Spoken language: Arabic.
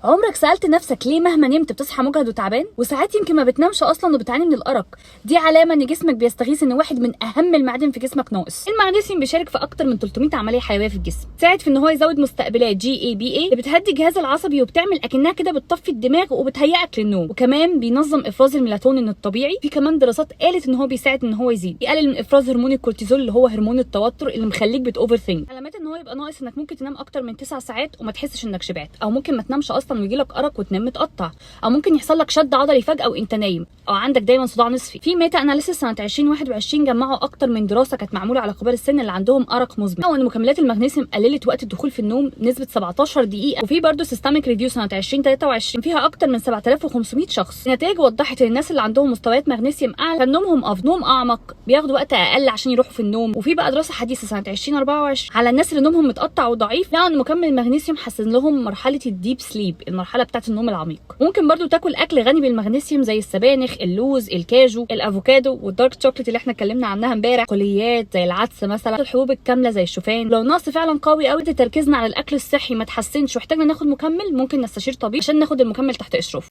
عمرك سألت نفسك ليه مهما نمت بتصحى مجهد وتعبان؟ وساعات يمكن ما بتنامش اصلا وبتعاني من الارق. دي علامه ان جسمك بيستغيث ان واحد من اهم المعادن في جسمك ناقص. المغنيسيوم بيشارك في اكتر من 300 عمليه حيويه في الجسم، تساعد في ان هو يزود مستقبلات GABA اللي بتهدي الجهاز العصبي وبتعمل اكنها كده بتطفي الدماغ وبتهيئك للنوم، وكمان بينظم افراز الميلاتونين الطبيعي. في كمان دراسات قالت ان هو بيساعد ان هو يقلل من افراز هرمون الكورتيزول اللي هو هرمون التوتر اللي مخليك بتوفر ثينك. علامات ان هو يبقى ناقص انك ممكن تنام اكتر من 9 ساعات وما تحسش انك شبعت، او ممكن ما تنامش اصلا ويجيلك ارق وتنام متقطع، او ممكن يحصل لك شد عضلي فجاه وانت نايم، او عندك دايما صداع نصفي. في ميتا اناليسيس سنه 2021 جمعوا اكتر من دراسه كانت معموله على كبار السن اللي عندهم ارق مزمن، وان مكملات المغنيسيوم قللت وقت الدخول في النوم بنسبه 17 دقيقه. وفي برضه سيستميك ريفيو سنه 2023 فيها اكتر من 7500 شخص. النتائج وضحت ان الناس اللي عندهم مستويات مغنيسيوم اعلى كان نومهم نوم اعمق، بياخدوا وقت اقل عشان يروحوا في النوم. وفي بقى دراسه حديثه سنه 2024 على الناس اللي نومهم متقطع وضعيف، لقوا ان مكمل المغنيسيوم حسن لهم مرحله الديب سليب، المرحله بتاعه النوم العميق. ممكن برضو تاكل اكل غني بالمغنيسيوم زي السبانخ، اللوز، الكاجو، الافوكادو والدارك شوكليت اللي احنا اتكلمنا عنها امبارح، بقوليات زي العدس مثلا، الحبوب الكامله زي الشوفان. لو نقص فعلا قوي قوي تركيزنا على الاكل الصحي ما تحسنش واحتاجنا ناخد مكمل، ممكن نستشير طبيب عشان ناخد المكمل تحت اشرافه.